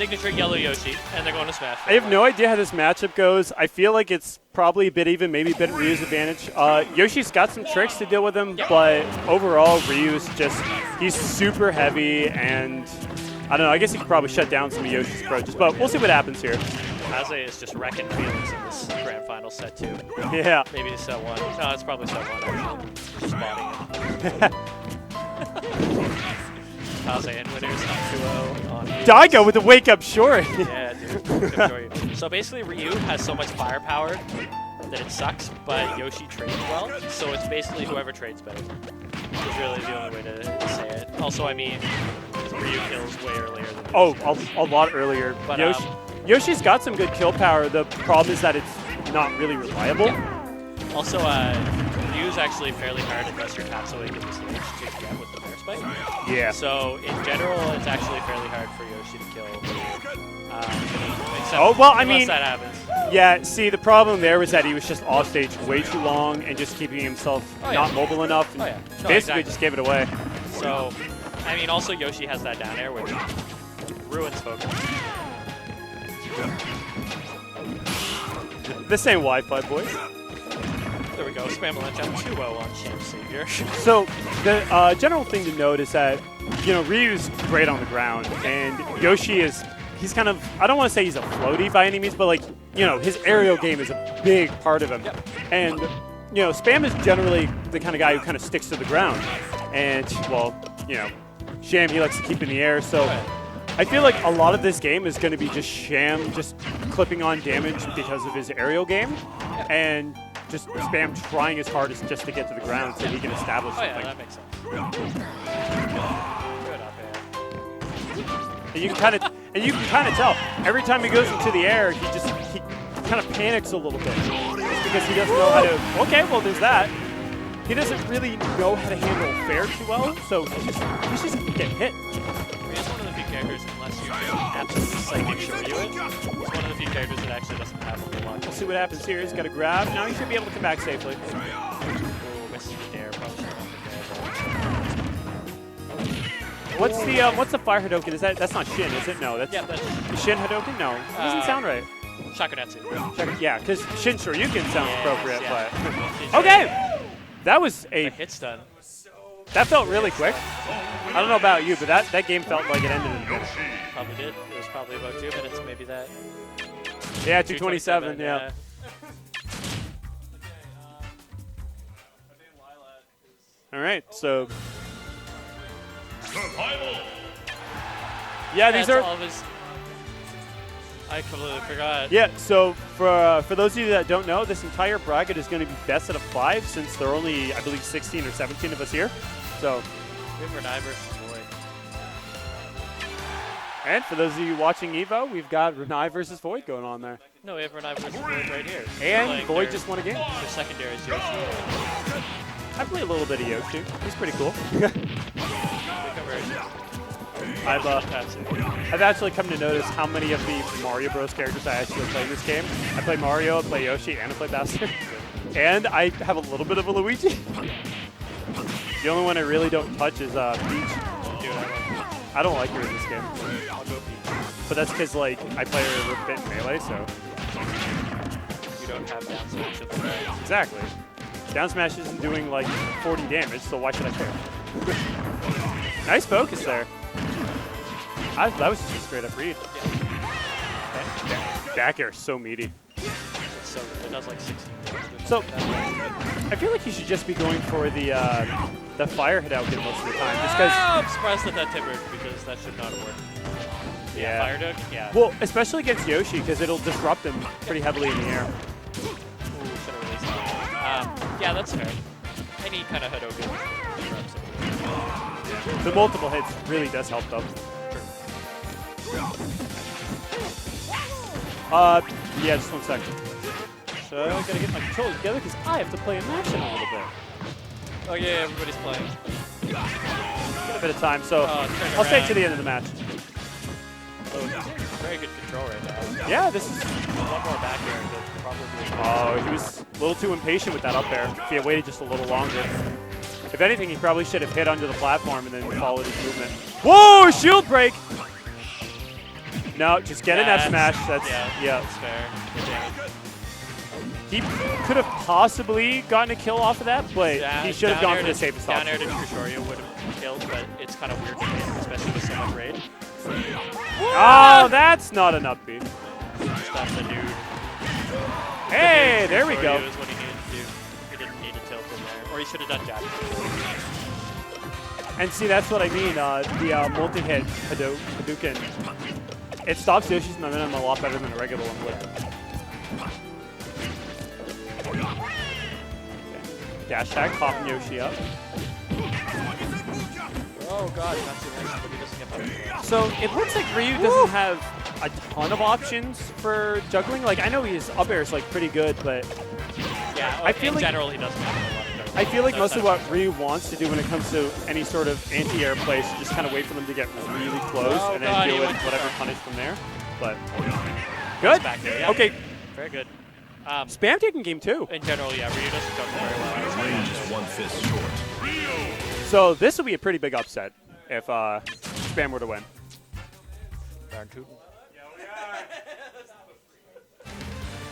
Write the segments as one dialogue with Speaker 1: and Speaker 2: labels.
Speaker 1: signature yellow Yoshi, and they're going to Smash.
Speaker 2: I have no idea how this matchup goes. I feel like it's probably a bit even, maybe a bit Ryu's advantage. Yoshi's got some tricks to deal with him, but overall, Ryu's just, he's super heavy, and I don't know, I guess he could probably shut down some of Yoshi's approaches, but we'll see what happens here.
Speaker 1: Kaze is just wrecking Felix in this grand final set 2.
Speaker 2: Yeah.
Speaker 1: Maybe set 1. No, it's probably set 1, actually. Spotting it. Kaze and winners on 2-0.
Speaker 2: Daigo with the wake-up short.
Speaker 1: Yeah, dude. So basically, Ryu has so much firepower that it sucks, but Yoshi trades well. So it's basically whoever trades better. Is really the only way to say it. Also, I mean, Ryu kills way earlier than Yoshi.
Speaker 2: A lot earlier.
Speaker 1: But,
Speaker 2: Yoshi's got some good kill power. The problem is that it's not really reliable.
Speaker 1: Yeah. Also, Ryu's actually fairly hard unless you're tap so in the stage to get with the bear spike.
Speaker 2: Yeah.
Speaker 1: So in general, it's actually fairly hard for Yoshi to kill. Unless that happens.
Speaker 2: Yeah, see, the problem there was that he was just off stage way too long and just keeping himself not mobile enough. And basically just gave it away.
Speaker 1: So, I mean, also Yoshi has that down air, which ruins focus.
Speaker 2: This ain't Wi-Fi, boys.
Speaker 1: There we go. Spammalanche on 2-0 on ShamSavior.
Speaker 2: So the general thing to note is that, you know, Ryu's great on the ground, and Yoshi is, he's kind of, I don't want to say he's a floaty by any means, but like, you know, his aerial game is a big part of him.
Speaker 1: Yep.
Speaker 2: And, you know, Spam is generally the kind of guy who kind of sticks to the ground. And, well, you know, Sham, he likes to keep in the air, so I feel like a lot of this game is going to be just Sham just clipping on damage because of his aerial game, and just Spam trying his hardest just to get to the ground so he can establish something.
Speaker 1: Yeah, that makes sense. Good up air.
Speaker 2: And you can kind of tell every time he goes into the air, he kind of panics a little bit just because he doesn't know how to. Okay, well, there's that. He doesn't really know how to handle fair too well, so he's just get hit.
Speaker 1: He's one of the few characters, unless you can absolutely psychic show you it, he's one of the few characters that actually doesn't have a whole lot.
Speaker 2: We'll see what happens here. He's got a grab. Now he should be able to come back safely.
Speaker 1: Oh, misses the dare. Probably should have
Speaker 2: What's the fire Hadoken? Is that's not Shin, is it? No, that's Shin Hadoken. No, it doesn't sound right.
Speaker 1: Shakunetsu.
Speaker 2: Yeah, because Shin Shoryuken sounds appropriate,
Speaker 1: yeah.
Speaker 2: but okay, that was a
Speaker 1: hit stun.
Speaker 2: That felt really quick. I don't know about you, but that game felt like it ended in a minute.
Speaker 1: Probably did. It was probably about 2 minutes, maybe that.
Speaker 2: Yeah, 2:27. Yeah. All right, so. Yeah, these are.
Speaker 1: I completely forgot.
Speaker 2: Yeah, so for those of you that don't know, this entire bracket is going to be best out of 5 since there are only, I believe, 16 or 17 of us here. So.
Speaker 1: We have Renai versus Void.
Speaker 2: And for those of you watching EVO, we've got Renai versus Void going on there.
Speaker 1: No, we have Renai versus Void right here.
Speaker 2: And
Speaker 1: like
Speaker 2: Void just won a game.
Speaker 1: Their secondary is Yoshi.
Speaker 2: I play a little bit of Yoshi. He's pretty cool. I've actually come to notice how many of the Mario Bros characters I actually play in this game. I play Mario, I play Yoshi, and I play Bowser. And I have a little bit of a Luigi. The only one I really don't touch is Peach.
Speaker 1: Dude,
Speaker 2: I don't like her in this game.
Speaker 1: I'll go Peach.
Speaker 2: But that's because, like, I play her with Bit Melee, so.
Speaker 1: You don't have down smash.
Speaker 2: Exactly. Down smash isn't doing, like, 40 damage, so why should I care? Nice focus there. That was just a straight up read.
Speaker 1: Yeah.
Speaker 2: Back air is so meaty.
Speaker 1: So it does like 16 damage.
Speaker 2: So I feel like you should just be going for the fire Hadouken most of the time, just because.
Speaker 1: I'm surprised that timbered because that should not have worked.
Speaker 2: Yeah.
Speaker 1: Fire Duck? Yeah.
Speaker 2: Well, especially against Yoshi because it'll disrupt him pretty heavily in the air.
Speaker 1: Ooh, should have released that. Yeah, that's fair. Any kind of Hadouken disrupts it.
Speaker 2: The multiple hits really does help though. Yeah, just 1 second. So I gotta get my controller together because I have to play a match in a little bit.
Speaker 1: Oh yeah, everybody's playing.
Speaker 2: Get a bit of time, so I'll stay to the end of the match.
Speaker 1: Very good control right now.
Speaker 2: Yeah, this is.
Speaker 1: One more back air could probably be.
Speaker 2: Oh, he was a little too impatient with that up air. If he had waited just a little longer. If anything, he probably should have hit under the platform and then followed his movement. Whoa, shield break! No, just get an F smash. That's
Speaker 1: That's fair. Good damage.
Speaker 2: He could have possibly gotten a kill off of that, but he should have gone for the safest
Speaker 1: option.
Speaker 2: option.
Speaker 1: Down air to Crusorio would have killed, but it's kind of weird to hit, especially with so much raid.
Speaker 2: Oh, that's not an up B.
Speaker 1: Stop the dude.
Speaker 2: Hey, there we go.
Speaker 1: Is what he needed to do. He didn't need to tilt in there, or he should have done jab.
Speaker 2: And see, that's what I mean. The multi-hit Hadouken, it stops Yoshi's momentum a lot better than a regular one would. Dash tag, popping Yoshi up.
Speaker 1: Oh god, that's too nice, but he doesn't get punished.
Speaker 2: So it looks like Ryu doesn't have a ton of options for juggling. Like I know his up air is like pretty good, but
Speaker 1: yeah,
Speaker 2: I feel
Speaker 1: in
Speaker 2: like
Speaker 1: general he doesn't have a lot of juggling.
Speaker 2: I feel like most of what Ryu wants to do when it comes to any sort of anti-air place is just kind of wait for them to get really close and then deal with whatever punish from there. But good.
Speaker 1: Back there, yeah.
Speaker 2: Okay.
Speaker 1: Very good.
Speaker 2: Spam taking game 2.
Speaker 1: In general, yeah, Ryu doesn't juggle very well.
Speaker 3: Range is 1 fist short.
Speaker 2: So this will be a pretty big upset if Spam were to win.
Speaker 1: Darn tootin'.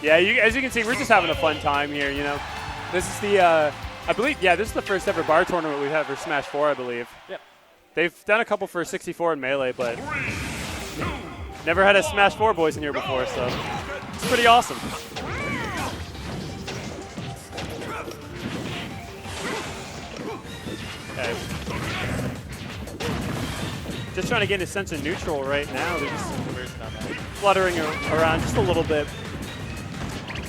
Speaker 2: Yeah, as you can see, we're just having a fun time here, you know. This is the, I believe, yeah, this is the first ever bar tournament we've had for Smash 4, I believe.
Speaker 1: Yep.
Speaker 2: They've done a couple for 64 and Melee, but never had a Smash 4 boys in here before, so it's pretty awesome. Okay. Just trying to get a sense of neutral right now. They're just fluttering around just a little bit.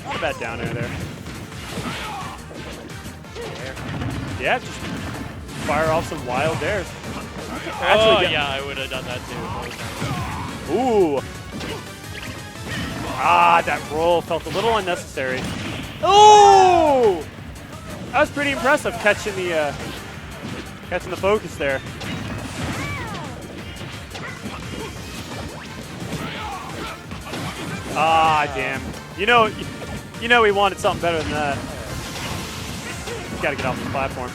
Speaker 2: Not a bad down air there. Yeah, just fire off some wild airs. Actually,
Speaker 1: yeah, I would have done that too.
Speaker 2: Ooh. Ah, that roll felt a little unnecessary. Ooh! That was pretty impressive catching the focus there. Ah, damn. You know he wanted something better than that. He's got to get off the platform.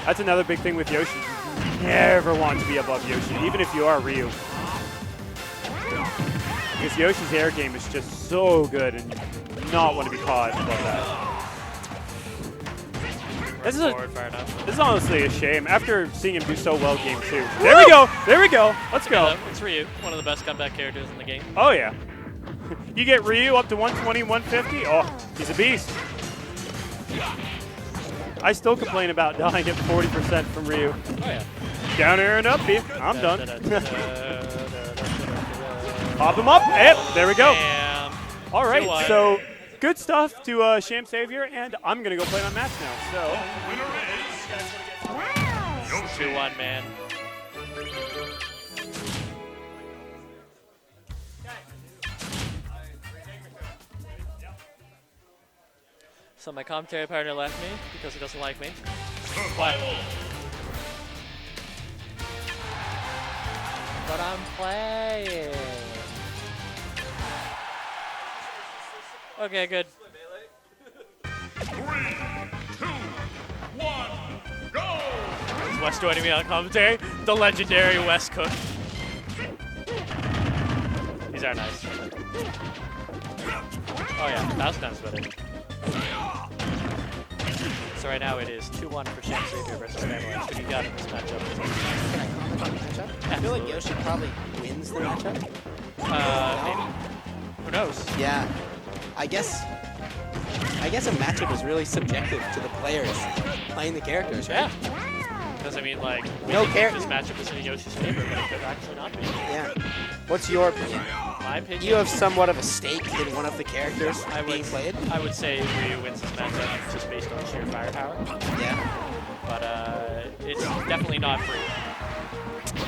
Speaker 2: That's another big thing with Yoshi. You never want to be above Yoshi, even if you are Ryu. Because Yoshi's air game is just so good, and you do not want to be caught above that. This is honestly a shame. After seeing him do so well game 2. There we go. There we go. Let's go.
Speaker 1: Yeah, it's Ryu, one of the best comeback characters in the game.
Speaker 2: Oh, yeah. You get Ryu up to 120, 150. Oh, he's a beast. I still complain about dying at 40% from Ryu.
Speaker 1: Oh, yeah.
Speaker 2: Down air and up B. I'm done. Pop him up. Yep, there we go. All right, so good stuff to ShamSavior, and I'm going to go play my match now. So,
Speaker 1: 2-1, man. So my commentary partner left me because he doesn't like me. But I'm playing. Okay, good.
Speaker 3: 3, 2, 1, go!
Speaker 1: Is Wes joining me on commentary? The legendary Wes Cook. These are nice. Oh yeah, that was kind of better. So right now it is 2-1 for ShamSavior versus Spammalanche. Who do you got in this matchup?
Speaker 4: Can I comment on the matchup? I feel like Yoshi probably wins the matchup.
Speaker 1: Maybe. Who knows?
Speaker 4: Yeah. I guess a matchup is really subjective to the players playing the characters, right?
Speaker 1: Yeah. Because I mean, like,
Speaker 4: No
Speaker 1: this matchup is in Yoshi's favor, but it could actually not be.
Speaker 4: Yeah. What's your opinion?
Speaker 1: My opinion.
Speaker 4: You have somewhat of a stake in one of the characters being played.
Speaker 1: I would say Ryu wins this matchup just based on sheer firepower.
Speaker 4: Yeah.
Speaker 1: But it's definitely not free.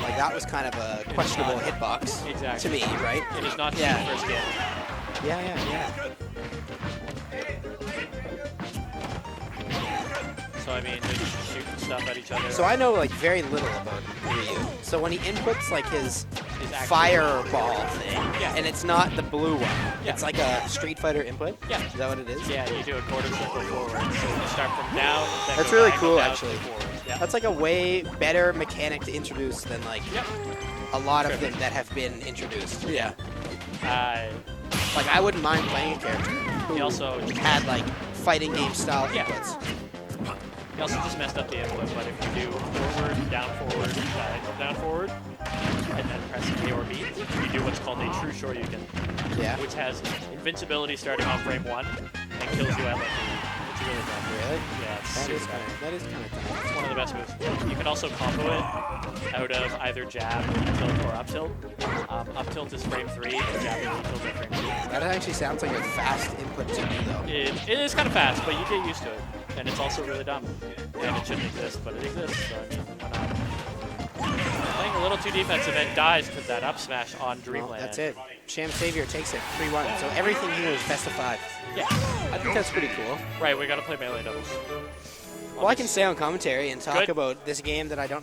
Speaker 4: Like that was kind of a questionable hitbox
Speaker 1: Exactly.
Speaker 4: to me, right?
Speaker 1: It is not
Speaker 4: Yeah.
Speaker 1: the first game.
Speaker 4: Yeah.
Speaker 1: So I mean, they're just shooting stuff at each other.
Speaker 4: So I know like very little about Ryu. So when he inputs like his
Speaker 1: actual
Speaker 4: fireball thing,
Speaker 1: Yeah.
Speaker 4: and it's not the blue one,
Speaker 1: Yeah.
Speaker 4: it's like a Street Fighter input.
Speaker 1: Yeah.
Speaker 4: Is that what it is?
Speaker 1: Yeah, you do a quarter circle forward. So you start from down. Then
Speaker 4: That's
Speaker 1: go
Speaker 4: really
Speaker 1: back,
Speaker 4: cool,
Speaker 1: down,
Speaker 4: actually.
Speaker 1: Forward. Yeah.
Speaker 4: That's like a way better mechanic to introduce than like
Speaker 1: Yep.
Speaker 4: a lot of them that have been introduced. Yeah.
Speaker 1: Uh,
Speaker 4: Like, I wouldn't mind playing a character
Speaker 1: he also just
Speaker 4: had, like, fighting game style
Speaker 1: Yeah.
Speaker 4: inputs.
Speaker 1: He also just messed up the input, but if you do forward, down, forward, and then press A or B, you do what's called a true shoryuken,
Speaker 4: Yeah.
Speaker 1: which has invincibility starting on frame 1 and kills you at like 3. It's really dumb.
Speaker 4: Really?
Speaker 1: Yeah, it's
Speaker 4: That
Speaker 1: super
Speaker 4: is
Speaker 1: dumb.
Speaker 4: that is kind of tough.
Speaker 1: It's one of the best moves. You can also combo it out of either jab, tilt, or up tilt. Up tilt is frame 3, and jab and tilt is frame 2.
Speaker 4: That actually sounds like a fast input to me, though.
Speaker 1: It is kind of fast, but you get used to it. And it's also really dumb. And it shouldn't exist, but it exists, so I mean, why not? Playing a little too defensive and dies because that up smash on Dreamland.
Speaker 4: Well, that's it. ShamSavior takes it 3-1. So everything here is best of 5.
Speaker 1: Yeah.
Speaker 4: I think that's pretty cool.
Speaker 1: Right, we gotta play melee doubles.
Speaker 4: Well, I can stay on commentary and talk
Speaker 1: Good.
Speaker 4: about this game that I don't